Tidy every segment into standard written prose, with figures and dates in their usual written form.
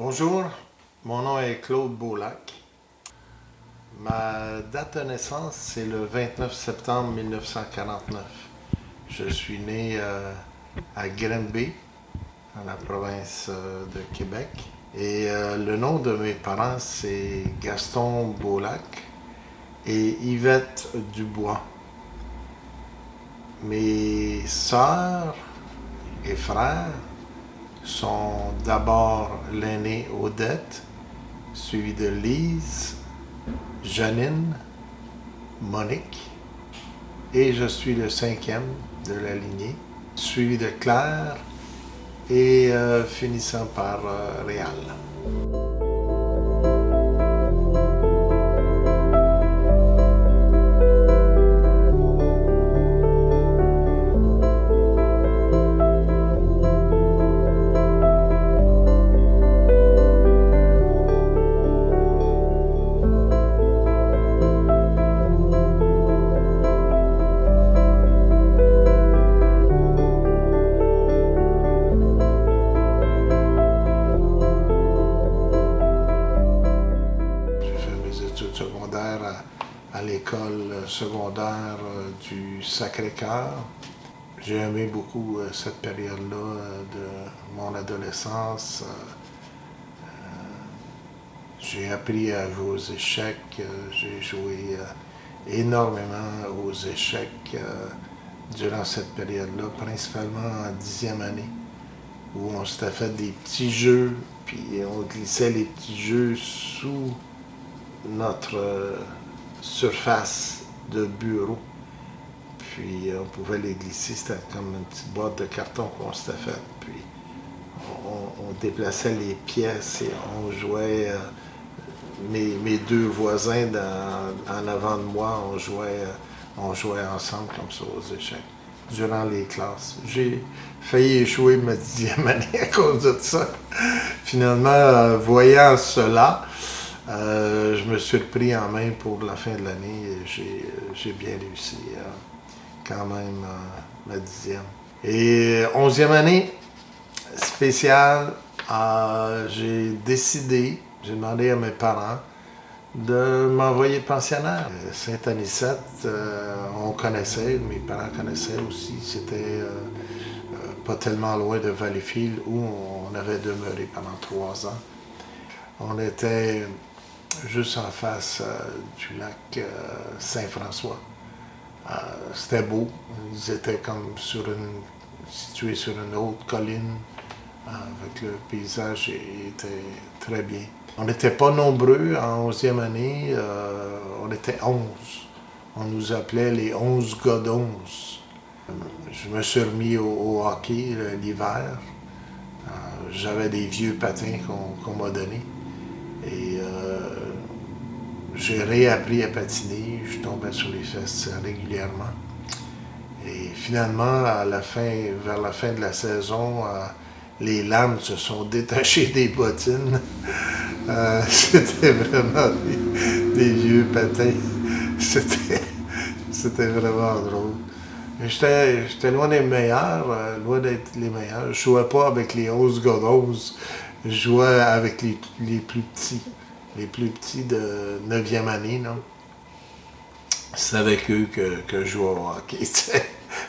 Bonjour, mon nom est Claude Beaulac. Ma date de naissance, c'est le 29 septembre 1949. Je suis né à Granby, dans la province de Québec. Et le nom de mes parents, c'est Gaston Beaulac et Yvette Dubois. Mes sœurs et frères sont d'abord l'aînée Odette, suivi de Lise, Janine, Monique, et je suis le cinquième de la lignée, suivi de Claire et finissant par Réal. Secondaire à l'école secondaire du Sacré-Cœur. J'ai aimé beaucoup cette période-là de mon adolescence. J'ai appris à jouer aux échecs. J'ai joué énormément aux échecs durant cette période-là, principalement en 10e année, où on s'était fait des petits jeux, puis on glissait les petits jeux sous notre surface de bureau. Puis on pouvait les glisser, c'était comme une petite boîte de carton qu'on s'était faite. Puis on déplaçait les pièces et on jouait. Mes deux voisins en avant de moi, on jouait ensemble comme ça aux échecs durant les classes. J'ai failli échouer ma 10e année à cause de ça. Finalement, voyant cela, je me suis repris en main pour la fin de l'année et j'ai bien réussi quand même ma 10e. Et 11e année spéciale, j'ai demandé à mes parents de m'envoyer pensionnaire. Saint-Anicette, on connaissait, mes parents connaissaient aussi, c'était pas tellement loin de Valleyfield où on avait demeuré pendant 3 ans. On était juste en face du lac Saint-François. C'était beau. Ils étaient comme situés sur une haute colline. Avec le paysage était très bien. On n'était pas nombreux en 11e année. On était 11. On nous appelait les 11 gars d'11. Je me suis remis au hockey l'hiver. J'avais des vieux patins qu'on m'a donnés. Et j'ai réappris à patiner, je tombais sur les fesses régulièrement. Et finalement, vers la fin de la saison, les lames se sont détachées des bottines. C'était vraiment des vieux patins. C'était vraiment drôle. Mais j'étais loin des meilleurs, loin d'être les meilleurs. Je jouais pas avec les 11 gars d'11. Je jouais avec les plus petits. Les plus petits de 9e année, non? C'est avec eux que je jouais au hockey.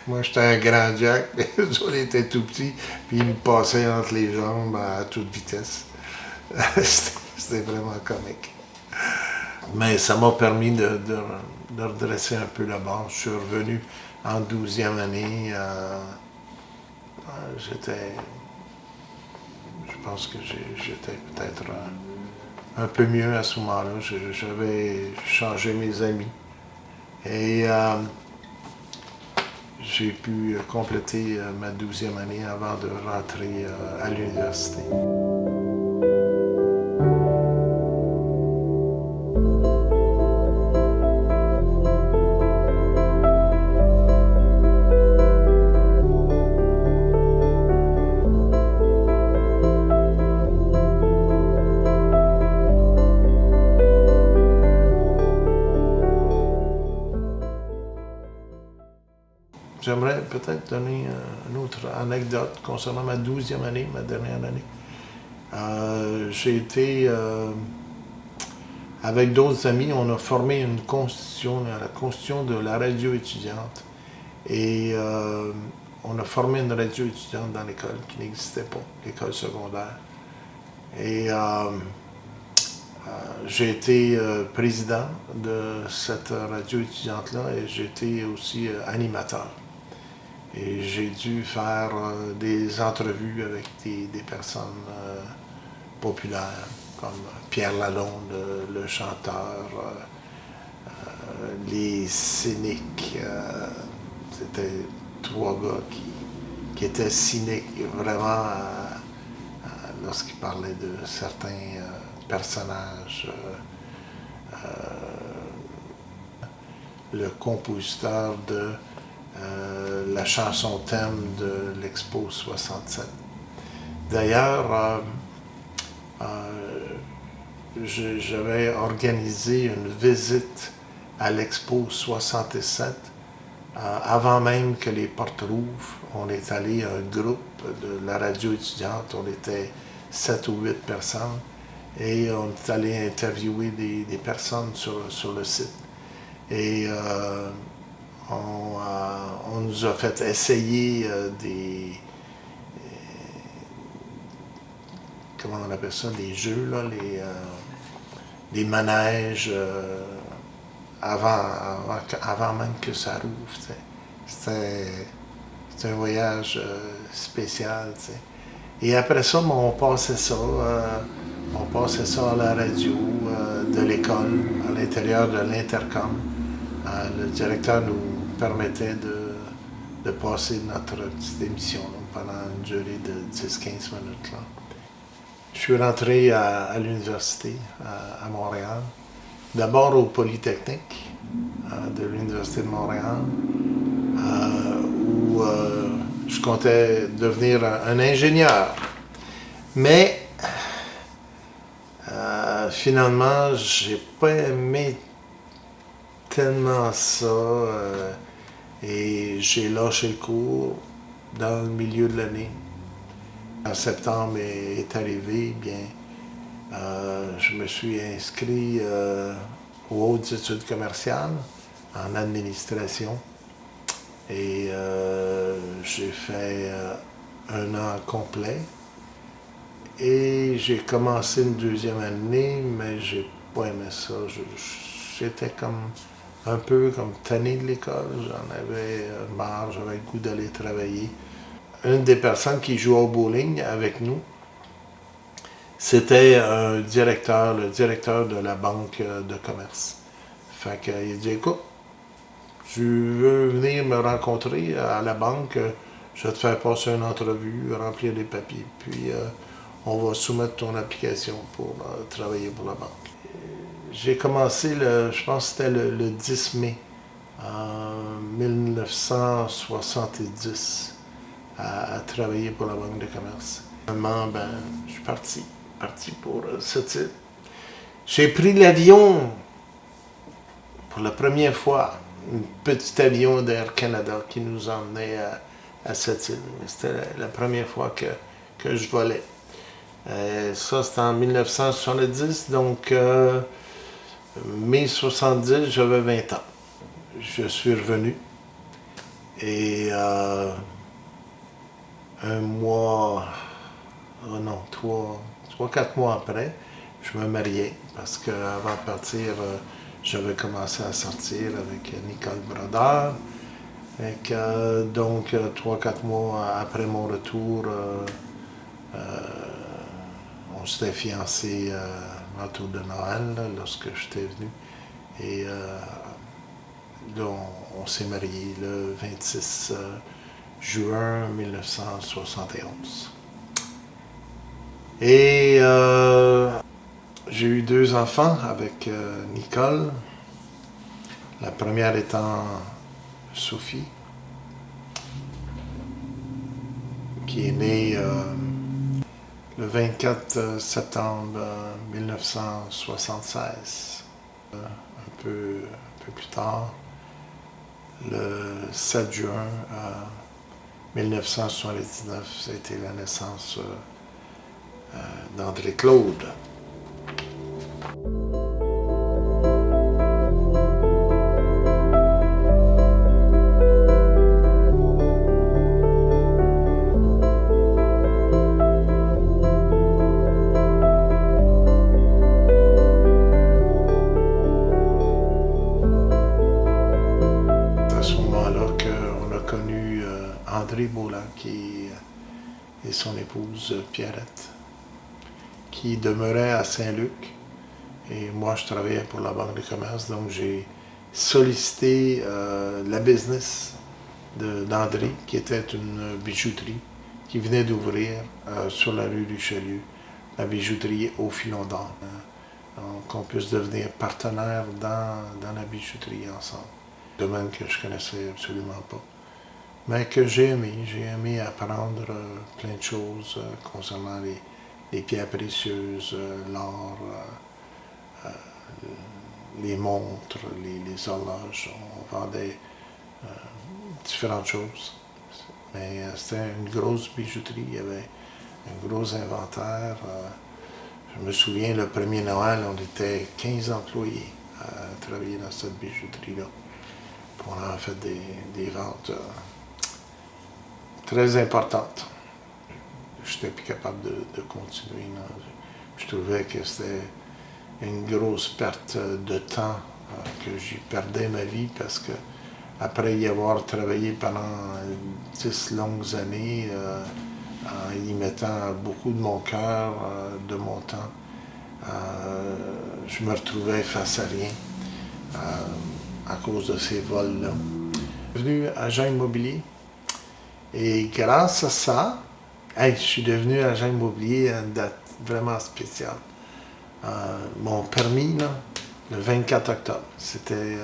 Moi, j'étais un grand Jack, mais eux autres étaient tout petits, puis ils me passaient entre les jambes à toute vitesse. C'était vraiment comique. Mais ça m'a permis de redresser un peu la barre. Je suis revenu en 12e année. Je pense que j'étais peut-être un peu mieux à ce moment-là. J'avais changé mes amis. Et j'ai pu compléter ma 12e année avant de rentrer à l'université. J'aimerais peut-être donner une autre anecdote concernant ma 12e année, ma dernière année. j'ai été, avec d'autres amis, on a formé une constitution, la constitution de la radio étudiante. Et on a formé une radio étudiante dans l'école qui n'existait pas, l'école secondaire. Et j'ai été président de cette radio étudiante-là et j'ai été aussi animateur. Et j'ai dû faire des entrevues avec des personnes populaires, comme Pierre Lalonde, le chanteur, les cyniques. C'était trois gars qui étaient cyniques vraiment lorsqu'ils parlaient de certains personnages. Le compositeur de la chanson thème de l'Expo 67. D'ailleurs, j'avais organisé une visite à l'Expo 67 avant même que les portes rouvrent. On est allé un groupe de la radio étudiante, on était 7 ou 8 personnes, et on est allé interviewer des personnes sur le site. Et on nous a fait essayer comment on appelle ça, des jeux, là, les manèges, avant même que ça rouvre. C'était un voyage spécial. T'sais. Et après ça, on passait ça à la radio de l'école, à l'intérieur de l'intercom. Le directeur nous permettait de passer notre petite émission là, pendant une durée de 10-15 minutes. Là. Je suis rentré à l'université à Montréal, d'abord au Polytechnique de l'Université de Montréal, où je comptais devenir un ingénieur. Mais finalement, j'ai pas aimé tellement ça et j'ai lâché le cours dans le milieu de l'année. En septembre est arrivé, bien, je me suis inscrit aux hautes études commerciales en administration et j'ai fait un an complet et j'ai commencé une deuxième année, mais j'ai pas aimé ça. J'étais comme un peu comme tanné de l'école, j'en avais marre, j'avais le goût d'aller travailler. Une des personnes qui jouait au bowling avec nous, c'était le directeur de la banque de commerce. Fait qu'il dit, écoute, tu veux venir me rencontrer à la banque, je vais te faire passer une entrevue, remplir les papiers, puis on va soumettre ton application pour travailler pour la banque. J'ai commencé, je pense que c'était le 10 mai 1970 à travailler pour la Banque de commerce. Finalement, je suis parti pour cette île. J'ai pris l'avion pour la première fois, un petit avion d'Air Canada qui nous emmenait à cette île. C'était la première fois que je volais. Ça, c'était en 1970, donc mai 70, j'avais 20 ans. Je suis revenu et un mois, non, 4 mois après, je me mariais parce qu'avant de partir, j'avais commencé à sortir avec Nicole Brodeur. Donc, 3-4 mois après mon retour, on s'était fiancés autour de Noël, là, lorsque j'étais venu. Et là, on s'est mariés le 26 juin 1971. Et j'ai eu 2 enfants avec Nicole. La première étant Sophie, qui est née le 24 septembre 1976. Un peu plus tard, le 7 juin 1979, ça a été la naissance d'André Claude. C'est à ce moment-là qu'on a connu André Beaulac et son épouse Pierrette, qui demeurait à Saint-Luc. Et moi, je travaillais pour la Banque de commerce, donc j'ai sollicité la business d'André, qui était une bijouterie qui venait d'ouvrir sur la rue Richelieu, la bijouterie au filon d'or. Qu'on puisse devenir partenaire dans la bijouterie ensemble. Domaine que je connaissais absolument pas, mais que j'ai aimé. J'ai aimé apprendre plein de choses concernant les pierres précieuses, l'or, les montres, les horloges. On vendait différentes choses. Mais c'était une grosse bijouterie. Il y avait un gros inventaire. Je me souviens, le 1er Noël, on était 15 employés à travailler dans cette bijouterie-là. On a fait des ventes très importantes. Je n'étais plus capable de continuer. Non. Je trouvais que c'était une grosse perte de temps, que j'y perdais ma vie parce que après y avoir travaillé pendant 10 longues années, en y mettant beaucoup de mon cœur, de mon temps, je me retrouvais face à rien à cause de ces vols-là. Je suis devenu agent immobilier et grâce à ça, je suis devenu agent immobilier à une date vraiment spéciale. Mon permis, là, le 24 octobre, c'était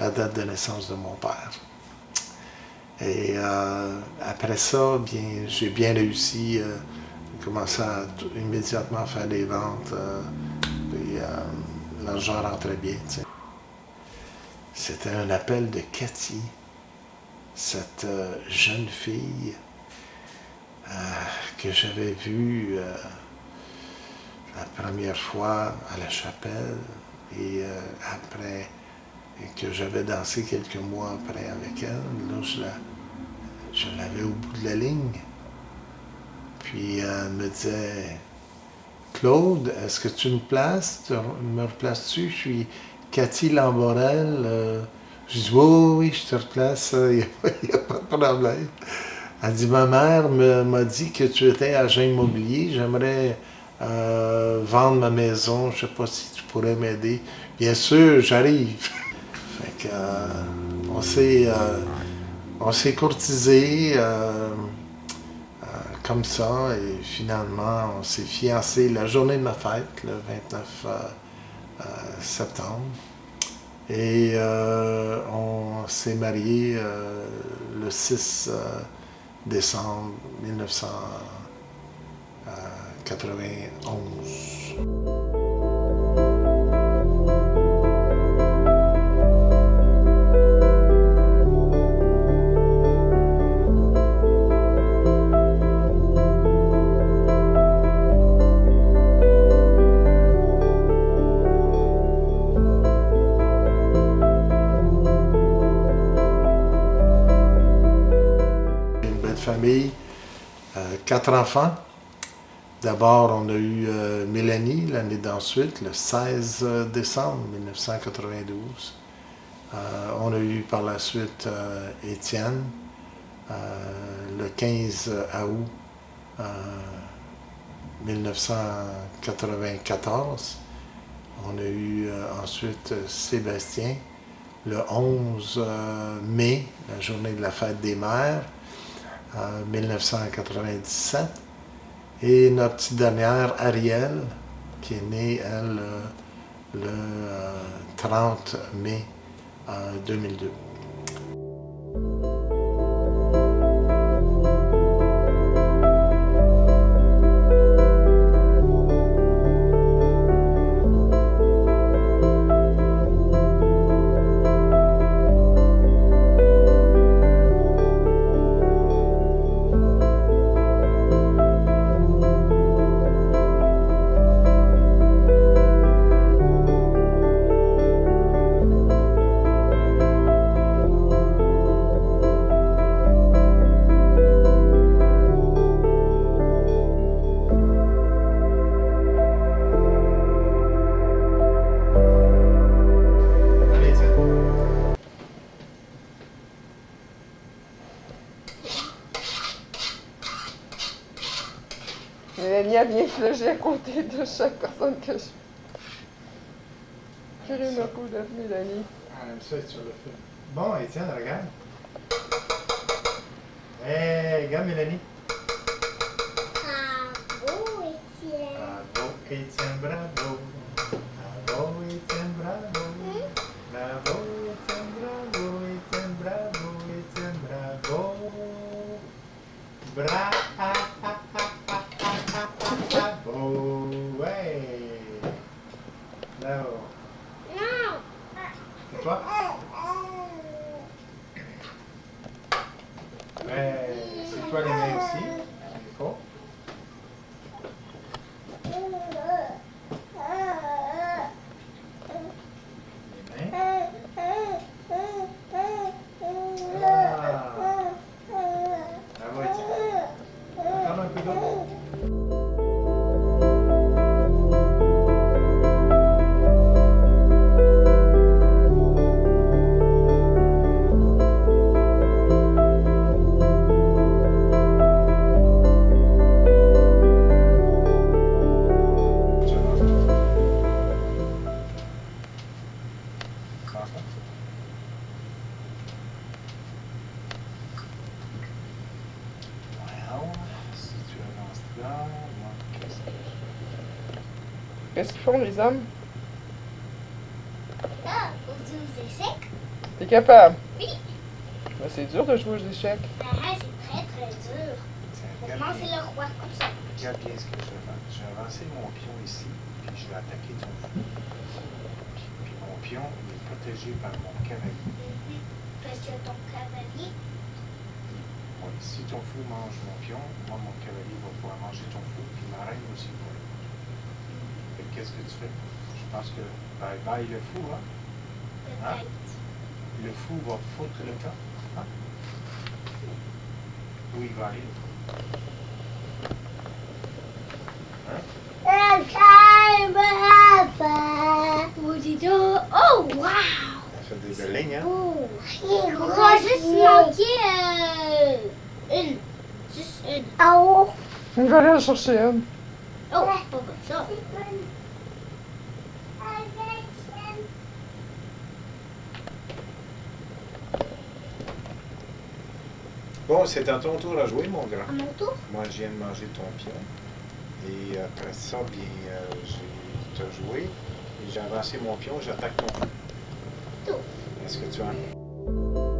la date de naissance de mon père. Et après ça, bien, j'ai bien réussi. J'ai commencé à immédiatement faire des ventes. Et l'argent rentrait bien. T'sais. C'était un appel de Cathy, cette jeune fille que j'avais vue la première fois à la chapelle et après que j'avais dansé quelques mois après avec elle. Là, je l'avais au bout de la ligne. Puis elle me disait « Claude, est-ce que tu me places? Me replaces-tu? Je suis Cathy Lamborel. » Je dis « Oui, je te replace, il n'y a pas de problème. » Elle dit « Ma mère m'a dit que tu étais agent immobilier, j'aimerais vendre ma maison, je ne sais pas si tu pourrais m'aider. » « Bien sûr, j'arrive. » Fait que, on s'est courtisé comme ça et finalement on s'est fiancés la journée de ma fête, le 29 septembre. Et on s'est mariés le 6 décembre 1991. Famille, 4 enfants. D'abord, on a eu Mélanie l'année d'ensuite, le 16 décembre 1992. On a eu par la suite Étienne, le 15 août 1994. On a eu ensuite Sébastien, le 11 mai, la journée de la fête des mères. 1997, et notre petite dernière, Ariel, qui est née, elle, le 30 mai 2002. elle vient se loger à côté de chaque personne que je... Crime un coup de Mélanie. Elle aime ça être sur le film. Bon, Étienne, regarde. Hey, regarde Mélanie. Bravo, Étienne. Bravo, Étienne, bravo. Bravo, Étienne, bravo. Bravo, Étienne, bravo. Étienne, bravo. Étienne, bravo. Bravo. Ouais. Bravo. Non. C'est toi? Ouais. C'est toi les mains aussi. C'est faux. Les mains. Bravo, Étienne. Encore un peu d'eau. Well, si tu avances là, moi, qu'est-ce que je Qu'est-ce qu'ils font, les hommes? Ah, on joue aux échecs? T'es capable? Oui. Ben, c'est dur de jouer aux échecs. C'est très très dur. Tiens, Pour regarde moi, bien. c'est le roi comme ça. Regarde bien ce que je vais faire. Je vais avancer mon pion ici, puis je vais attaquer ton fou. Puis mon pion, il est protégé par mon cavalier. Parce que ton cavalier, Oui, si ton fou mange mon pion, moi, mon cavalier va pouvoir manger ton fou, puis ma reine aussi va le manger. Fait que qu'est-ce que tu fais? Je pense que bye-bye le fou, hein? peut-être. Le fou va foutre le camp. Hein? Où il va aller, le fou? Hein? Oh, dis donc. Oh, wow! Ça fait des belles lignes, hein? Oh. On va juste manquer une. Juste une. Oh. Je vais aller en chercher une. Oh, pas comme ça. Bon, c'est à ton tour à jouer, mon grand. À mon tour? Moi, je viens de manger ton pion. Et après ça, bien, j'ai joué. Et j'ai avancé mon pion, j'attaque ton fou. Tout. Est-ce que tu as...